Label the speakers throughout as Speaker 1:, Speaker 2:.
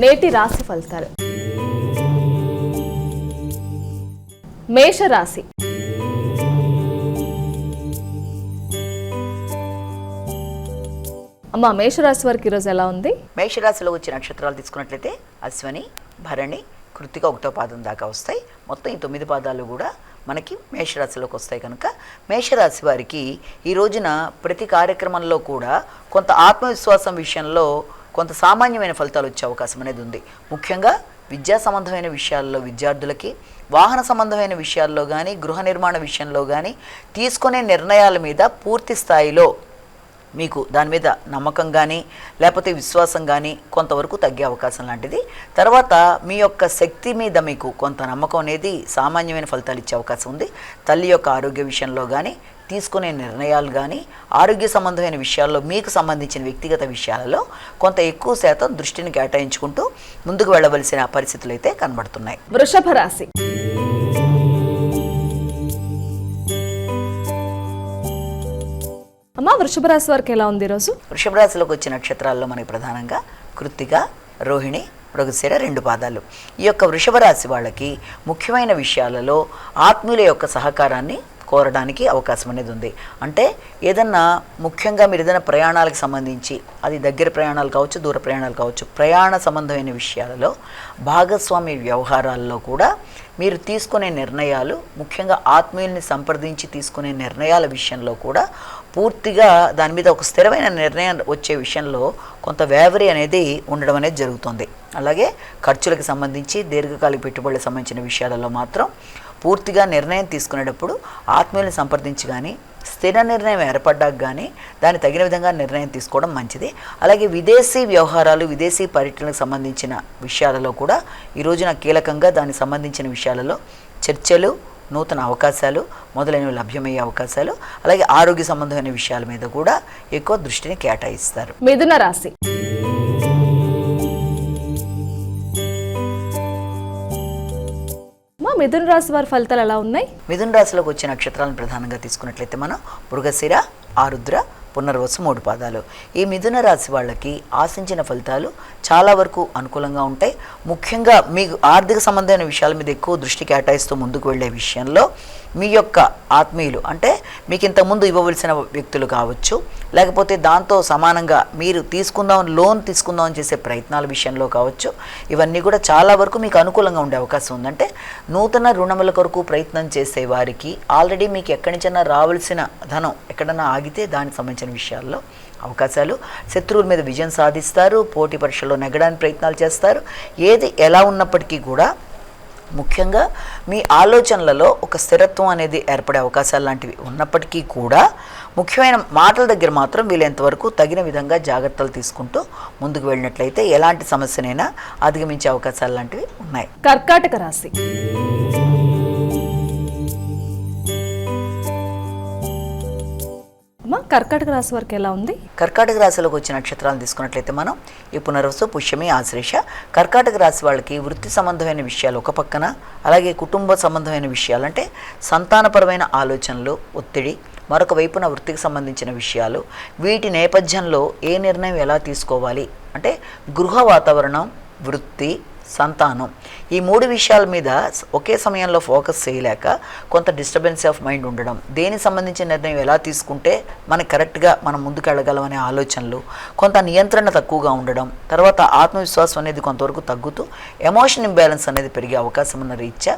Speaker 1: నేటి రాశి ఫలితాలు. మేషరాశి. అమ్మ, మేషరాశి వారికి ఈరోజు ఎలా ఉంది?
Speaker 2: మేషరాశిలో వచ్చే నక్షత్రాలు తీసుకున్నట్లయితే అశ్వని, భరణి, కృత్తిక 1వ పాదం దాకా వస్తాయి. మొత్తం ఈ 9 పాదాలు కూడా మనకి మేషరాశిలోకి వస్తాయి. కనుక మేషరాశి వారికి ఈ రోజున ప్రతి కార్యక్రమంలో కూడా కొంత ఆత్మవిశ్వాసం విషయంలో కొంత సామాన్యమైన ఫలితాలు వచ్చే అవకాశం అనేది ఉంది. ముఖ్యంగా విద్యా సంబంధమైన విషయాల్లో విద్యార్థులకి, వాహన సంబంధమైన విషయాల్లో కానీ, గృహ నిర్మాణ విషయంలో కానీ తీసుకునే నిర్ణయాల మీద పూర్తి స్థాయిలో మీకు దాని మీద నమ్మకం కానీ లేకపోతే విశ్వాసం కానీ కొంతవరకు తగ్గే అవకాశం లాంటిది. తర్వాత మీ యొక్క శక్తి మీద మీకు కొంత నమ్మకం అనేది సామాన్యమైన ఫలితాలు ఇచ్చే అవకాశం ఉంది. తల్లి యొక్క ఆరోగ్య విషయంలో కానీ, తీసుకునే నిర్ణయాలు కానీ, ఆరోగ్య సంబంధమైన విషయాల్లో మీకు సంబంధించిన వ్యక్తిగత విషయాలలో కొంత ఎక్కువ శాతం దృష్టిని కేటాయించుకుంటూ ముందుకు వెళ్ళవలసిన పరిస్థితులు అయితే కనబడుతున్నాయి.
Speaker 1: వృషభ రాశి. అమ్మ, వృషభ రాశి వారికి ఎలా ఉంది ఈరోజు?
Speaker 2: వృషభ రాశిలోకి వచ్చే నక్షత్రాల్లో మనకి ప్రధానంగా కృత్తిక, రోహిణి, మృగశిర 2 పాదాలు. ఈ యొక్క వృషభ రాశి వాళ్ళకి ముఖ్యమైన విషయాలలో ఆత్మీయుల యొక్క సహకారాన్ని కోరడానికి అవకాశం అనేది ఉంది. అంటే ఏదన్నా ముఖ్యంగా మీరు ఏదైనా ప్రయాణాలకు సంబంధించి, అది దగ్గర ప్రయాణాలు కావచ్చు, దూర ప్రయాణాలు కావచ్చు, ప్రయాణ సంబంధమైన విషయాలలో భాగస్వామి వ్యవహారాల్లో కూడా మీరు తీసుకునే నిర్ణయాలు, ముఖ్యంగా ఆత్మీయుల్ని సంప్రదించి తీసుకునే నిర్ణయాల విషయంలో కూడా పూర్తిగా దాని మీద ఒక స్థిరమైన నిర్ణయం వచ్చే విషయంలో కొంత వేవరీ అనేది ఉండడం అనేది జరుగుతుంది. అలాగే ఖర్చులకు సంబంధించి, దీర్ఘకాలిక పెట్టుబడులకు సంబంధించిన విషయాలలో మాత్రం పూర్తిగా నిర్ణయం తీసుకునేటప్పుడు ఆత్మీయుల్ని సంప్రదించి కానీ, స్థిర నిర్ణయం ఏర్పడ్డాక కానీ దాన్ని తగిన విధంగా నిర్ణయం తీసుకోవడం మంచిది. అలాగే విదేశీ వ్యవహారాలు, విదేశీ పర్యటనకు సంబంధించిన విషయాలలో కూడా ఈ రోజున కీలకంగా దానికి సంబంధించిన విషయాలలో చర్చలు, నూతన అవకాశాలు మొదలైనవి లభ్యమయ్యే అవకాశాలు, అలాగే ఆరోగ్య సంబంధమైన విషయాల మీద కూడా ఎక్కువ దృష్టిని కేటాయిస్తారు.
Speaker 1: మిథున రాశి. మిథున రాశి వారి ఫలితాలు ఎలా ఉన్నాయి?
Speaker 2: మిథున రాశిలోకి వచ్చే నక్షత్రాలను ప్రధానంగా తీసుకున్నట్లయితే మనం మృగశిర, ఆరుద్ర, పునర్వసు 3 పాదాలు. ఈ మిథున రాశి వాళ్ళకి ఆశించిన ఫలితాలు చాలా వరకు అనుకూలంగా ఉంటాయి. ముఖ్యంగా మీకు ఆర్థిక సంబంధమైన విషయాల మీద ఎక్కువ దృష్టి కేటాయిస్తూ ముందుకు వెళ్ళే విషయంలో మీ యొక్క ఆత్మీయులు, అంటే మీకు ఇంతకుముందు ఇవ్వవలసిన వ్యక్తులు కావచ్చు, లేకపోతే దాంతో సమానంగా మీరు లోన్ తీసుకుందామని చేసే ప్రయత్నాల విషయంలో కావచ్చు, ఇవన్నీ కూడా చాలా వరకు మీకు అనుకూలంగా ఉండే అవకాశం ఉందంటే నూతన రుణముల కొరకు ప్రయత్నం చేసే వారికి ఆల్రెడీ మీకు ఎక్కడి నుంచైనా రావాల్సిన ధనం ఎక్కడన్నా ఆగితే దానికి సంబంధించిన విషయాల్లో అవకాశాలు, శత్రువుల మీద విజయం సాధిస్తారు, పోటీ పరీక్షల్లో నెగ్గడానికి ప్రయత్నాలు చేస్తారు. ఏది ఎలా ఉన్నప్పటికీ కూడా ముఖ్యంగా మీ ఆలోచనలలో ఒక స్థిరత్వం అనేది ఏర్పడే అవకాశాలు లాంటివి ఉన్నప్పటికీ కూడా ముఖ్యమైన మాటల దగ్గర మాత్రం వీలైనంతవరకు తగిన విధంగా జాగ్రత్తలు తీసుకుంటూ ముందుకు వెళ్ళినట్లయితే ఎలాంటి సమస్యనైనా అధిగమించే అవకాశాలు లాంటివి ఉన్నాయి.
Speaker 1: కర్కాటక రాశి. కర్కాటక రాశి వారికి ఎలా ఉంది?
Speaker 2: కర్కాటక రాశిలోకి వచ్చిన నక్షత్రాలను తీసుకున్నట్లయితే మనం ఈ పునర్వసు, పుష్యమి, ఆశ్లేష. కర్కాటక రాశి వాళ్ళకి వృత్తి సంబంధమైన విషయాలు ఒక పక్కన, అలాగే కుటుంబ సంబంధమైన విషయాలు అంటే సంతానపరమైన ఆలోచనలు, ఒత్తిడి, మరొక వైపున వృత్తికి సంబంధించిన విషయాలు, వీటి నేపథ్యంలో ఏ నిర్ణయం ఎలా తీసుకోవాలి అంటే గృహ వాతావరణం, వృత్తి, సంతానం, ఈ 3 విషయాల మీద ఒకే సమయంలో ఫోకస్ చేయలేక కొంత డిస్టర్బెన్స్ ఆఫ్ మైండ్ ఉండడం, దేనికి సంబంధించిన నిర్ణయం ఎలా తీసుకుంటే మనకి కరెక్ట్గా మనం ముందుకు వెళ్ళగలం అనే ఆలోచనలు, కొంత నియంత్రణ తక్కువగా ఉండడం, తర్వాత ఆత్మవిశ్వాసం అనేది కొంతవరకు తగ్గుతూ ఎమోషన్ ఇంబ్యాలెన్స్ అనేది పెరిగే అవకాశం ఉన్న రీత్యా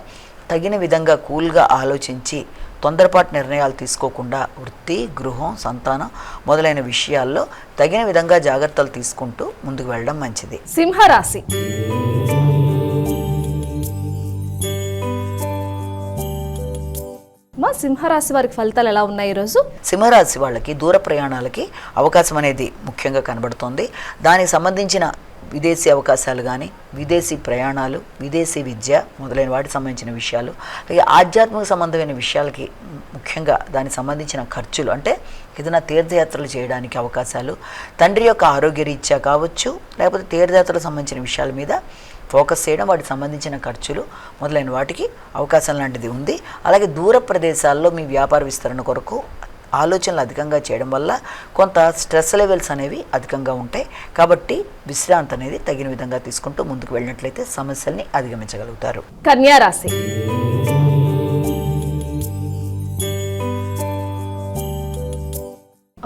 Speaker 2: తగిన విధంగా కూల్గా ఆలోచించి తొందరపాటు నిర్ణయాలు తీసుకోకుండా వృత్తి, గృహం, సంతానం మొదలైన విషయాల్లో తగిన విధంగా జాగ్రత్తలు తీసుకుంటూ ముందుకు వెళ్ళడం మంచిది.
Speaker 1: సింహరాశి. సింహరాశి వారికి ఫలితాలు ఎలా ఉన్నాయి ఈరోజు?
Speaker 2: సింహరాశి వాళ్ళకి దూర ప్రయాణాలకి అవకాశం అనేది ముఖ్యంగా కనబడుతోంది. దానికి సంబంధించిన విదేశీ అవకాశాలు కానీ, విదేశీ ప్రయాణాలు, విదేశీ విద్య మొదలైన వాటికి సంబంధించిన విషయాలు, అలాగే ఆధ్యాత్మిక సంబంధమైన విషయాలకి ముఖ్యంగా దానికి సంబంధించిన ఖర్చులు, అంటే ఏదైనా తీర్థయాత్రలు చేయడానికి అవకాశాలు, తండ్రి యొక్క ఆరోగ్య రీత్యా కావచ్చు, లేకపోతే తీర్థయాత్రలకు సంబంధించిన విషయాల మీద ఫోకస్ చేయడం, వాటికి సంబంధించిన ఖర్చులు మొదలైన వాటికి అవకాశం లాంటిది ఉంది. అలాగే దూర ప్రదేశాల్లో మీ వ్యాపార విస్తరణ కొరకు ఆలోచనలు అధికంగా చేయడం వల్ల కొంత స్ట్రెస్ లెవెల్స్ అనేవి అధికంగా ఉంటాయి. కాబట్టి విశ్రాంతి అనేది తగిన విధంగా తీసుకుంటూ ముందుకు వెళ్ళినట్లయితే సమస్యల్ని అధిగమించగలుగుతారు.
Speaker 1: కన్యా రాశి.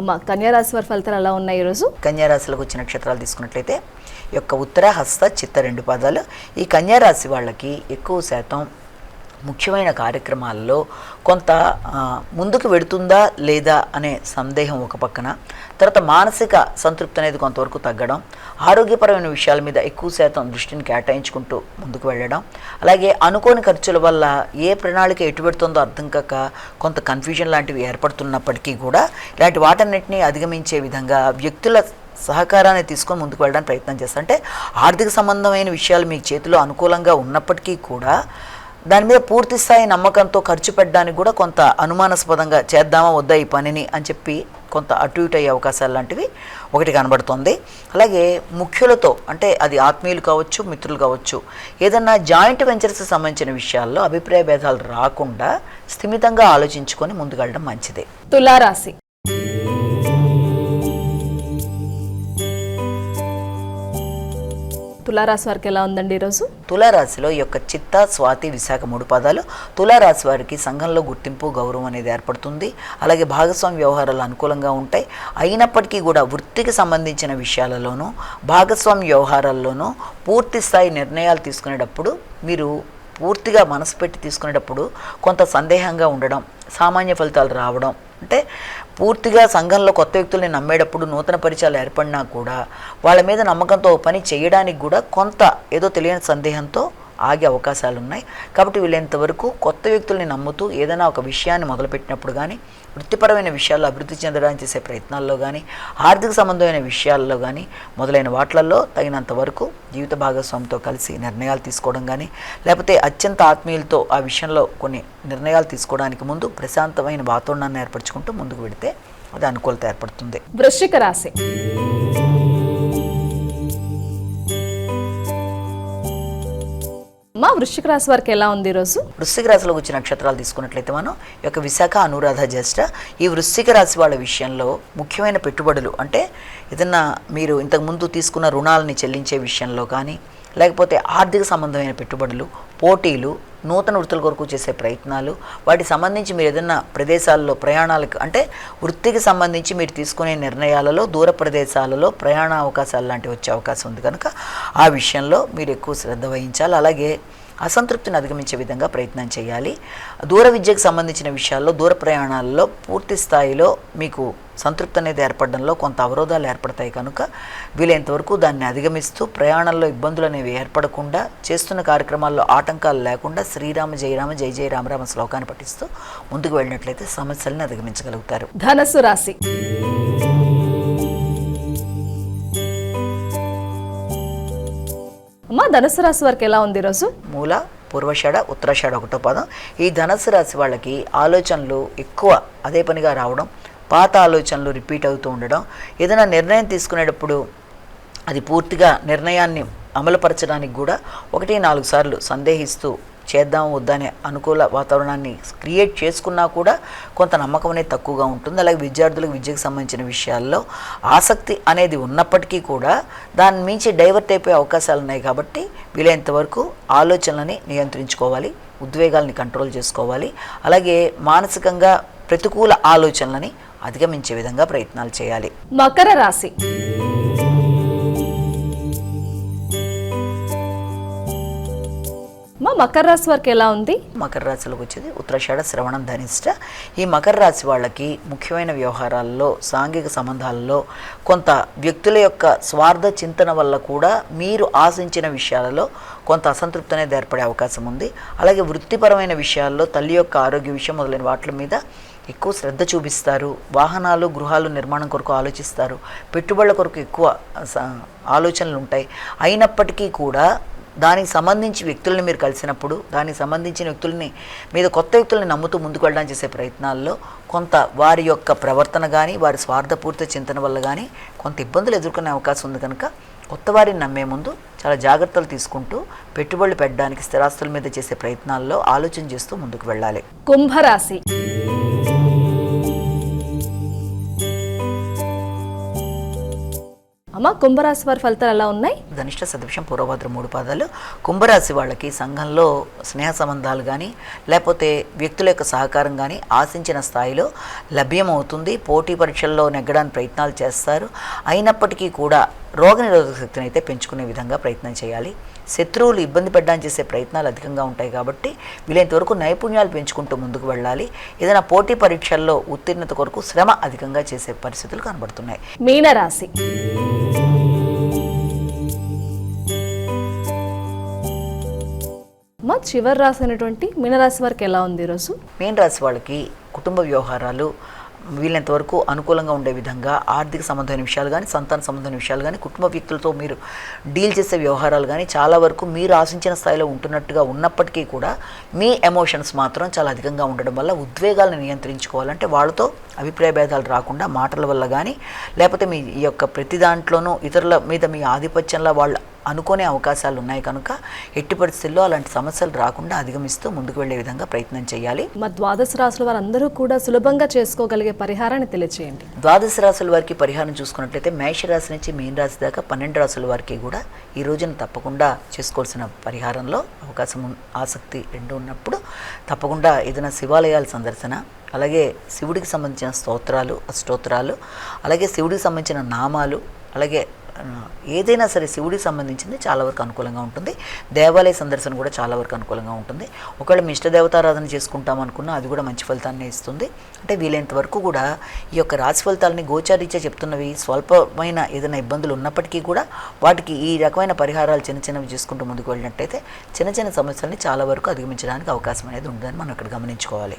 Speaker 1: అమ్మ, కన్యా రాశి వారి ఫలితాలు ఎలా ఉన్నాయి ఈరోజు?
Speaker 2: కన్యా రాశిలోకి వచ్చిన నక్షత్రాలు తీసుకున్నట్లయితే ఈ యొక్క ఉత్తర, హస్త, చిత్త 2 పాదాలు. ఈ కన్యా రాశి వాళ్ళకి ఎక్కువ శాతం ముఖ్యమైన కార్యక్రమాల్లో కొంత ముందుకు వెడుతుందా లేదా అనే సందేహం ఒక పక్కన, తర్వాత మానసిక సంతృప్తి అనేది కొంతవరకు తగ్గడం, ఆరోగ్యపరమైన విషయాల మీద ఎక్కువ శాతం దృష్టిని కేటాయించుకుంటూ ముందుకు వెళ్ళడం, అలాగే అనుకోని ఖర్చుల వల్ల ఏ ప్రణాళిక ఎటు పెడుతుందో అర్థం కాక కొంత కన్ఫ్యూజన్ లాంటివి ఏర్పడుతున్నప్పటికీ కూడా ఇలాంటి వాటన్నిటిని అధిగమించే విధంగా వ్యక్తుల సహకారాన్ని తీసుకొని ముందుకు వెళ్ళడానికి ప్రయత్నం చేస్తారు. అంటే ఆర్థిక సంబంధమైన విషయాలు మీ చేతిలో అనుకూలంగా ఉన్నప్పటికీ కూడా దాని మీద పూర్తి స్థాయి నమ్మకంతో ఖర్చు పెట్టడానికి కూడా కొంత అనుమానాస్పదంగా చేద్దామా వద్దా ఈ పనిని అని చెప్పి కొంత అటు ఇటు అయ్యే అవకాశాలు లాంటివి ఒకటి కనబడుతుంది. అలాగే ముఖ్యులతో, అంటే అది ఆత్మీయులు కావచ్చు, మిత్రులు కావచ్చు, ఏదన్నా జాయింట్ వెంచర్స్కి సంబంధించిన విషయాల్లో అభిప్రాయ భేదాలు రాకుండా స్థిమితంగా ఆలోచించుకొని ముందుకు వెళ్ళడం మంచిదే.
Speaker 1: తులారాశి. తులారాశి వారికి ఎలా ఉందండి ఈరోజు?
Speaker 2: తులారాశిలో ఈ యొక్క చిత్త, స్వాతి, విశాఖ 3 పాదాలు. తులారాశి వారికి సంఘంలో గుర్తింపు, గౌరవం అనేది ఏర్పడుతుంది. అలాగే భాగస్వామి వ్యవహారాలు అనుకూలంగా ఉంటాయి. అయినప్పటికీ కూడా వృత్తికి సంబంధించిన విషయాలలోనూ భాగస్వామి వ్యవహారాల్లోనూ పూర్తి స్థాయి నిర్ణయాలు తీసుకునేటప్పుడు మీరు పూర్తిగా మనసు పెట్టి తీసుకునేటప్పుడు కొంత సందేహంగా ఉండడం, సామాన్య ఫలితాలు రావడం, అంటే పూర్తిగా సంఘంలో కొత్త వ్యక్తుల్ని నమ్మేటప్పుడు నూతన పరిచయాలు ఏర్పడినా కూడా వాళ్ళ మీద నమ్మకంతో పని చేయడానికి కూడా కొంత ఏదో తెలియని సందేహంతో ఆగే అవకాశాలు ఉన్నాయి. కాబట్టి వీళ్ళంతవరకు కొత్త వ్యక్తుల్ని నమ్ముతూ ఏదైనా ఒక విషయాన్ని మొదలుపెట్టినప్పుడు కానీ, వృత్తిపరమైన విషయాల్లో అభివృద్ధి చెందడానికి చేసే ప్రయత్నాల్లో కానీ, ఆర్థిక సంబంధమైన విషయాల్లో కానీ మొదలైన వాటిల్లో తగినంత వరకు జీవిత భాగస్వామితో కలిసి నిర్ణయాలు తీసుకోవడం కానీ, లేకపోతే అత్యంత ఆత్మీయులతో ఆ విషయంలో కొన్ని నిర్ణయాలు తీసుకోవడానికి ముందు ప్రశాంతమైన వాతావరణాన్ని ఏర్పరచుకుంటూ ముందుకు వెడితే అది అనుకూలత ఏర్పడుతుంది.
Speaker 1: వృశ్చిక రాశి. మా వృశ్చిక రాశి వారికి ఎలా ఉంది ఈరోజు?
Speaker 2: వృశ్చిక రాశిలోకి వచ్చిన నక్షత్రాలు తీసుకున్నట్లయితే మనం ఈ యొక్క విశాఖ, అనురాధ, జ్యేష్ఠ ఈ వృశ్చిక రాశి వాళ్ళ విషయంలో ముఖ్యమైన పెట్టుబడులు, అంటే ఏదన్నా మీరు ఇంతకుముందు తీసుకున్న రుణాలని చెల్లించే విషయంలో కానీ, లేకపోతే ఆర్థిక సంబంధమైన పెట్టుబడులు, పోటీలు, నూతన వృత్తుల కొరకు చేసే ప్రయత్నాలు, వాటికి సంబంధించి మీరు ఏదైనా ప్రదేశాల్లో ప్రయాణాలకు, అంటే వృత్తికి సంబంధించి మీరు తీసుకునే నిర్ణయాలలో దూర ప్రదేశాలలో ప్రయాణ అవకాశాలు లాంటివి వచ్చే అవకాశం ఉంది కనుక ఆ విషయంలో మీరు ఎక్కువ శ్రద్ధ వహించాలి. అలాగే అసంతృప్తిని అధిగమించే విధంగా ప్రయత్నం చేయాలి. దూర విద్యకు సంబంధించిన విషయాల్లో, దూర ప్రయాణాల్లో పూర్తి స్థాయిలో మీకు సంతృప్తి అనేది ఏర్పడడంలో కొంత అవరోధాలు ఏర్పడతాయి కనుక వీలైనంతవరకు దాన్ని అధిగమిస్తూ ప్రయాణంలో ఇబ్బందులు అనేవి ఏర్పడకుండా, చేస్తున్న కార్యక్రమాల్లో ఆటంకాలు లేకుండా శ్రీరామ జయరామ జయ జయ రామరామ శ్లోకాన్ని పఠిస్తూ ముందుకు వెళ్ళినట్లయితే సమస్యలను అధిగమించగలుగుతారు.
Speaker 1: ధనస్సు రాశి. అమ్మా, ధనుసు రాశి వారికి ఎలా ఉంది ఈరోజు?
Speaker 2: మూల, పూర్వషాఢ, ఉత్తరాషాఢ 1వ పాదం. ఈ ధనస్సు రాశి వాళ్ళకి ఆలోచనలు ఎక్కువ అదే పనిగా రావడం, పాత ఆలోచనలు రిపీట్ అవుతూ ఉండడం, ఏదైనా నిర్ణయం తీసుకునేటప్పుడు అది పూర్తిగా నిర్ణయాన్ని అమలుపరచడానికి కూడా 1-4 సార్లు సందేహిస్తూ చేద్దాం వద్దనే అనుకూల వాతావరణాన్ని క్రియేట్ చేసుకున్నా కూడా కొంత నమ్మకం అనేది తక్కువగా ఉంటుంది. అలాగే విద్యార్థులకు విద్యకు సంబంధించిన విషయాల్లో ఆసక్తి అనేది ఉన్నప్పటికీ కూడా దాని మించి డైవర్ట్ అయిపోయే అవకాశాలు ఉన్నాయి. కాబట్టి వీలైనంత వరకు ఆలోచనలని నియంత్రించుకోవాలి, ఉద్వేగాల్ని కంట్రోల్ చేసుకోవాలి. అలాగే మానసికంగా ప్రతికూల ఆలోచనలని అధిగమించే విధంగా ప్రయత్నాలు చేయాలి.
Speaker 1: మకర రాశి. మకర రాశి వారికి ఎలా ఉంది?
Speaker 2: మకర రాశిలోకి వచ్చేది ఉత్తరాషాఢ, శ్రవణం, ధనిష్ట. ఈ మకర రాశి వాళ్ళకి ముఖ్యమైన వ్యవహారాల్లో, సాంఘిక సంబంధాల్లో కొంత వ్యక్తుల యొక్క స్వార్థ చింతన వల్ల కూడా మీరు ఆశించిన విషయాలలో కొంత అసంతృప్తి అనేది ఏర్పడే అవకాశం ఉంది. అలాగే వృత్తిపరమైన విషయాల్లో తల్లి యొక్క ఆరోగ్య విషయం మొదలైన వాటి మీద ఎక్కువ శ్రద్ధ చూపిస్తారు. వాహనాలు, గృహాలు నిర్మాణం కొరకు ఆలోచిస్తారు. పెట్టుబడుల కొరకు ఎక్కువ ఆలోచనలు ఉంటాయి. అయినప్పటికీ కూడా దానికి సంబంధించి వ్యక్తుల్ని మీరు కలిసినప్పుడు, దానికి సంబంధించిన వ్యక్తుల్ని మీద కొత్త వ్యక్తుల్ని నమ్ముతూ ముందుకు వెళ్ళడానికి చేసే ప్రయత్నాల్లో కొంత వారి యొక్క ప్రవర్తన కానీ, వారి స్వార్థపూరిత చింతన వల్ల కానీ కొంత ఇబ్బందులు ఎదుర్కొనే అవకాశం ఉంది. కనుక కొత్త వారిని నమ్మే ముందు చాలా జాగ్రత్తలు తీసుకుంటూ పెట్టుబడులు పెట్టడానికి, స్థిరాస్తుల మీద చేసే ప్రయత్నాల్లో ఆలోచన చేస్తూ ముందుకు వెళ్ళాలి.
Speaker 1: కుంభరాశి. అమ్మ కుంభరాశి వారి ఫలితాలు ఎలా ఉన్నాయి?
Speaker 2: ధనిష్ట సదృశం పూర్వభద్ర 3 పాదాలు. కుంభరాశి వాళ్ళకి సంఘంలో స్నేహ సంబంధాలు కానీ లేకపోతే వ్యక్తుల యొక్క సహకారం కానీ ఆశించిన స్థాయిలో లభ్యమవుతుంది. పోటీ పరీక్షల్లో నెగ్గడానికి ప్రయత్నాలు చేస్తారు. అయినప్పటికీ కూడా రోగనిరోధక శక్తిని అయితే పెంచుకునే విధంగా ప్రయత్నం చేయాలి. శత్రువులు ఇబ్బంది పెట్టడానికి చేసే ప్రయత్నాలు అధికంగా ఉంటాయి కాబట్టి వీలైనంత వరకు నైపుణ్యాలు పెంచుకుంటూ ముందుకు వెళ్ళాలి. ఏదైనా పోటీ పరీక్షల్లో ఉత్తీర్ణత కొరకు శ్రమ అధికంగా చేసే పరిస్థితులు కనబడుతున్నాయి.
Speaker 1: మీనరాశి. అమ్మ చివరి రాశి అయినటువంటి మీనరాశి వారికి ఎలా ఉంది ఈరోజు?
Speaker 2: మీన రాశి వాళ్ళకి కుటుంబ వ్యవహారాలు వీలైనంత వరకు అనుకూలంగా ఉండే విధంగా ఆర్థిక సంబంధమైన విషయాలు కానీ సంతాన సంబంధమైన విషయాలు కానీ కుటుంబ వ్యక్తులతో మీరు డీల్ చేసే వ్యవహారాలు కానీ చాలా వరకు మీరు ఆశించిన స్థాయిలో ఉంటున్నట్టుగా ఉన్నప్పటికీ కూడా మీ ఎమోషన్స్ మాత్రం చాలా అధికంగా ఉండడం వల్ల ఉద్వేగాలను నియంత్రించుకోవాలంటే వాళ్ళతో అభిప్రాయ భేదాలు రాకుండా మాటల వల్ల కానీ లేకపోతే మీ ఈ యొక్క ప్రతి దాంట్లోనూ ఇతరుల మీద మీ ఆధిపత్యంలో వాళ్ళు అనుకునే అవకాశాలు ఉన్నాయి కనుక ఎట్టి పరిస్థితుల్లో అలాంటి సమస్యలు రాకుండా అధిగమిస్తూ ముందుకు వెళ్లే విధంగా ప్రయత్నం చేయాలి.
Speaker 1: మా ద్వాదశ రాశుల వారందరూ కూడా సులభంగా చేసుకోగలిగే పరిహారాన్ని తెలియజేయండి.
Speaker 2: ద్వాదశ రాశుల వారికి పరిహారం చూసుకున్నట్లయితే మేషరాశి నుంచి మీన రాశి దాకా 12 రాశుల వారికి కూడా ఈ రోజున తప్పకుండా చేసుకోవాల్సిన పరిహారంలో అవకాశం ఆసక్తి రెండు ఉన్నప్పుడు తప్పకుండా ఏదైనా శివాలయాల సందర్శన, అలాగే శివుడికి సంబంధించిన స్తోత్రాలు అష్టోత్తరాలు, అలాగే శివుడికి సంబంధించిన నామాలు, అలాగే ఏదైనా సరే శివుడికి సంబంధించింది చాలా వరకు అనుకూలంగా ఉంటుంది. దేవాలయ సందర్శన కూడా చాలా వరకు అనుకూలంగా ఉంటుంది. ఒకవేళ మీ ఇష్టదేవతారాధన చేసుకుంటాం అనుకున్నా అది కూడా మంచి ఫలితాన్ని ఇస్తుంది. అంటే వీలైనంత వరకు కూడా ఈ యొక్క రాశి ఫలితాలని గోచారీత్యా చెప్తున్నవి స్వల్పమైన ఏదైనా ఇబ్బందులు ఉన్నప్పటికీ కూడా వాటికి ఈ రకమైన పరిహారాలు చిన్న చిన్నవి చేసుకుంటూ ముందుకు వెళ్ళినట్టయితే చిన్న చిన్న సమస్యల్ని చాలా వరకు అధిగమించడానికి అవకాశం అనేది ఉంటుందని మనం ఇక్కడ గమనించుకోవాలి.